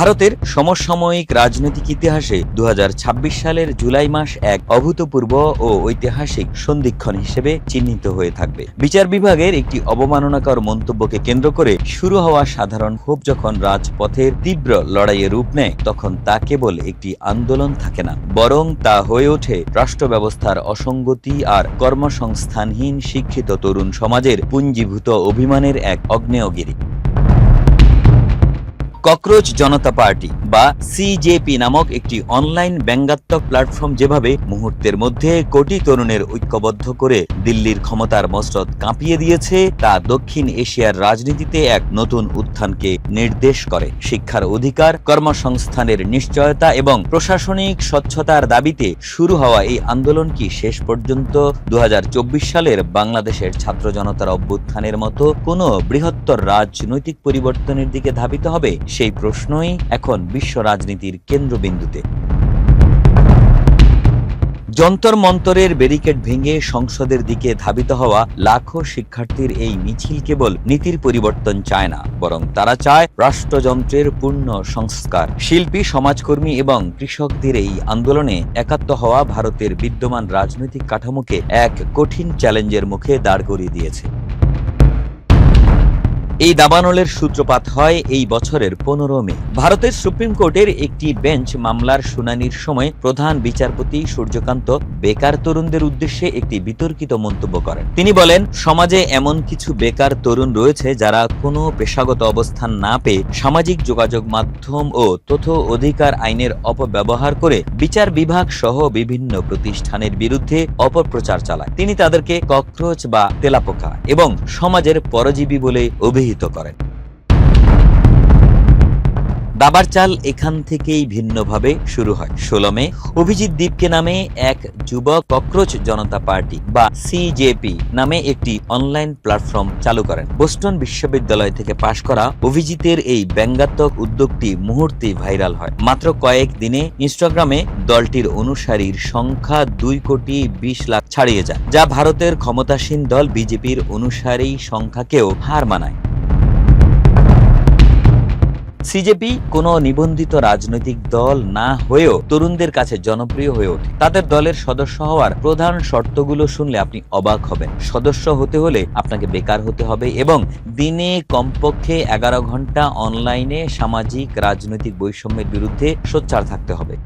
ভারতের সমসাময়িক রাজনৈতিক ইতিহাসে 2026 সালের জুলাই মাস এক অভূতপূর্ব ও ঐতিহাসিক সন্ধিক্ষণ হিসেবে চিহ্নিত হয়ে থাকবে। বিচার বিভাগের একটি অবমাননাকর মন্তব্যকে কেন্দ্র করে শুরু হওয়া সাধারণ ক্ষোভ যখন রাজপথের তীব্র লড়াইয়ে রূপ নেয়, তখন তা কেবল একটি আন্দোলন থাকে না, বরং তা হয়ে ওঠে রাষ্ট্র ব্যবস্থার অসঙ্গতি আর কর্মসংস্থানহীন শিক্ষিত তরুণ সমাজের পুঞ্জীভূত অভিমানের এক আগ্নেয়গিরি। ককরোচ জনতা পার্টি বা সিজেপি নামক একটি অনলাইন ব্যঙ্গাত্মক প্ল্যাটফর্ম যেভাবে মুহূর্তের মধ্যে কোটি তরুণের ঐক্যবদ্ধ করে দিল্লির ক্ষমতার মসনদ কাঁপিয়ে দিয়েছে, তা দক্ষিণ এশিয়ার রাজনীতিতে এক নতুন উত্থানকে নির্দেশ করে। শিক্ষার অধিকার, কর্মসংস্থানের নিশ্চয়তা এবং প্রশাসনিক স্বচ্ছতার দাবিতে শুরু হওয়া এই আন্দোলন কি শেষ পর্যন্ত 2024 সালের বাংলাদেশের ছাত্র জনতার অভ্যুত্থানের মতো কোনো বৃহত্তর রাজনৈতিক পরিবর্তনের দিকে ধাবিত হবে? সেই প্রশ্নই এখন বিশ্ব রাজনীতির কেন্দ্রবিন্দুতে। যন্তর মন্তরের ব্যারিকেড ভেঙে সংসদের দিকে ধাবিত হওয়া লাখো শিক্ষার্থীর এই মিছিল কেবল নীতির পরিবর্তন চায় না, বরং তারা চায় রাষ্ট্রযন্ত্রের পূর্ণ সংস্কার। শিল্পী, সমাজকর্মী এবং কৃষকদের এই আন্দোলনে একাত্ম হওয়া ভারতের বিদ্যমান রাজনৈতিক কাঠামোকে এক কঠিন চ্যালেঞ্জের মুখে দাঁড় করিয়ে দিয়েছে। এই দাবানলের সূত্রপাত হয় এই বছরের 15 মে। ভারতের সুপ্রিম কোর্টের একটি বেঞ্চ মামলার শুনানির সময় প্রধান বিচারপতি সূর্যকান্ত বেকার তরুণদের উদ্দেশ্যে একটি বিতর্কিত মন্তব্য করেন। তিনি বলেন, সমাজে এমন কিছু বেকার তরুণ রয়েছে যারা কোনো পেশাগত অবস্থান না পেয়ে সামাজিক যোগাযোগ মাধ্যম ও তথ্য অধিকার আইনের অপব্যবহার করে বিচার বিভাগ সহ বিভিন্ন প্রতিষ্ঠানের বিরুদ্ধে অপপ্রচার চালায়। তিনি তাদেরকে ককরোচ বা তেলাপোকা এবং সমাজের পরজীবী বলে অভিহিত করেন। দাবার চাল এখান থেকেই ভিন্নভাবে শুরু হয়। 16 মে অভিজিৎ দীপকে নামে এক যুবক ককরোচ জনতা পার্টি বা সিজেপি নামে একটি অনলাইন প্ল্যাটফর্ম চালু করেন। বোস্টন বিশ্ববিদ্যালয় থেকে পাশ করা অভিজিতের এই ব্যঙ্গাত্মক উদ্যোগটি মুহূর্তেই ভাইরাল হয়। মাত্র কয়েক দিনে ইনস্টাগ্রামে দলটির অনুসারীর সংখ্যা 2,20 লাখ ছাড়িয়ে যায়, যা ভারতের ক্ষমতাসীন দল বিজেপির অনুসারী সংখ্যাকেও হার মানায়। সিজেপি কোনো নিবন্ধিত রাজনৈতিক দল না হয়েও তরুণদের কাছে জনপ্রিয় হয়ে ওঠে। তাদের দলের সদস্য হওয়ার প্রধান শর্তগুলো শুনলে আপনি অবাক হবেন। সদস্য হতে হলে আপনাকে বেকার হতে হবে এবং দিনে কমপক্ষে 11 ঘন্টা অনলাইনে সামাজিক রাজনৈতিক বৈষম্যের বিরুদ্ধে সোচ্চার থাকতে হবে।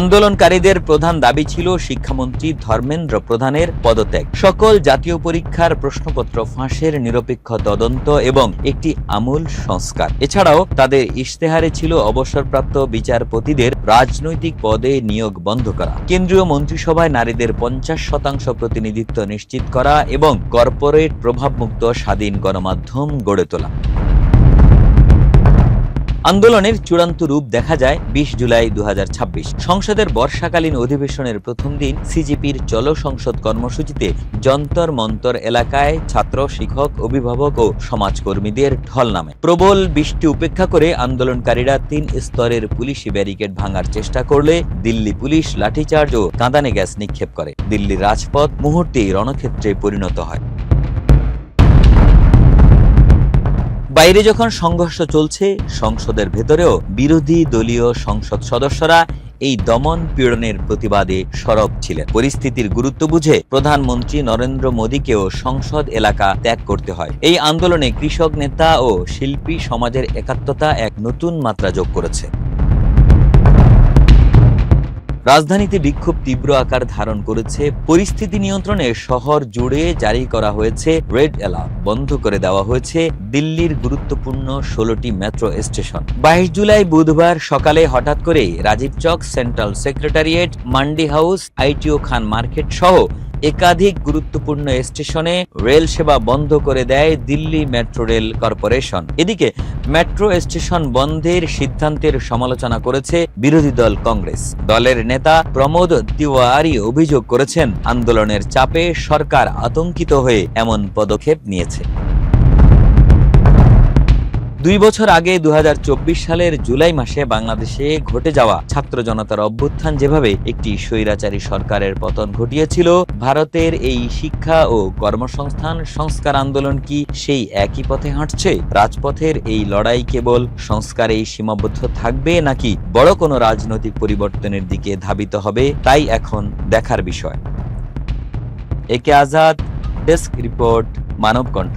আন্দোলনকারীদের প্রধান দাবি ছিল শিক্ষামন্ত্রী ধর্মেন্দ্র প্রধানের পদত্যাগ, সকল জাতীয় পরীক্ষার প্রশ্নপত্র ফাঁসের নিরপেক্ষ তদন্ত এবং একটি আমূল সংস্কার। এছাড়াও তাদের ইশতেহারে ছিল অবসরপ্রাপ্ত বিচারপতিদের রাজনৈতিক পদে নিয়োগ বন্ধ করা, কেন্দ্রীয় মন্ত্রিসভায় নারীদের 50% প্রতিনিধিত্ব নিশ্চিত করা এবং কর্পোরেট প্রভাবমুক্ত স্বাধীন গণমাধ্যম গড়ে তোলা। আন্দোলনের চূড়ান্ত রূপ দেখা যায় 20 জুলাই 2026। সংসদের বর্ষাকালীন অধিবেশনের প্রথম দিন সিজেপির চলো সংসদ কর্মসূচিতে যন্তর মন্তর এলাকায় ছাত্র, শিক্ষক, অভিভাবক ও সমাজকর্মীদের ঢল নামে। প্রবল বৃষ্টি উপেক্ষা করে আন্দোলনকারীরা 3 স্তরের পুলিশি ব্যারিকেড ভাঙার চেষ্টা করলে দিল্লি পুলিশ লাঠিচার্জ ও কাঁদানে গ্যাস নিক্ষেপ করে। দিল্লির রাজপথ মুহূর্তেই রণক্ষেত্রে পরিণত হয়। বাইরে যখন সংঘর্ষ চলছে, সংসদের ভেতরেও বিরোধী দলীয় সংসদ সদস্যরা এই দমন পীড়নের প্রতিবাদে সরব ছিলেন। পরিস্থিতির গুরুত্ব বুঝে প্রধানমন্ত্রী নরেন্দ্র মোদীকেও সংসদ এলাকা ত্যাগ করতে হয়। এই আন্দোলনে কৃষক নেতা ও শিল্পী সমাজের একাত্মতা এক নতুন মাত্রা যোগ করেছে। রাজধানীতে বিক্ষোভ তীব্র আকার ধারণ করেছে। পরিস্থিতি নিয়ন্ত্রণে শহর জুড়ে জারি করা হয়েছে রেড অ্যালার্ট, বন্ধ করে দেওয়া হয়েছে দিল্লির গুরুত্বপূর্ণ 16টি মেট্রো স্টেশন। 22 জুলাই বুধবার সকালে হঠাৎ করে Rajiv Chowk, Central Secretariat, Mandi House, ITO Khan Market সহ একাধিক গুরুত্বপূর্ণ স্টেশনে রেল সেবা বন্ধ করে দেয় দিল্লি মেট্রো রেল কর্পোরেশন। এদিকে মেট্রো স্টেশন বন্ধের সিদ্ধান্তের সমালোচনা করেছে বিরোধী দল কংগ্রেস। দলের নেতা প্রমোদ তিওয়ারি অভিযোগ করেছেন, আন্দোলনের চাপে সরকার আতঙ্কিত হয়ে এমন পদক্ষেপ নিয়েছে। 2 বছর আগে 2024 সালের জুলাই মাসে বাংলাদেশে ঘটে যাওয়া ছাত্র জনতার অভ্যুত্থান যেভাবে একটি স্বৈরাচারী সরকারের পতন ঘটিয়েছিল, ভারতের এই শিক্ষা ও কর্মসংস্থান সংস্কার আন্দোলন কি সেই একই পথে হাঁটছে? রাজপথের এই লড়াই কেবল সংস্কারেই সীমাবদ্ধ থাকবে নাকি বড় কোনো রাজনৈতিক পরিবর্তনের দিকে ধাবিত হবে, তাই এখন দেখার বিষয়। একে আজাদ, ডেস্ক রিপোর্ট, মানব কণ্ঠ।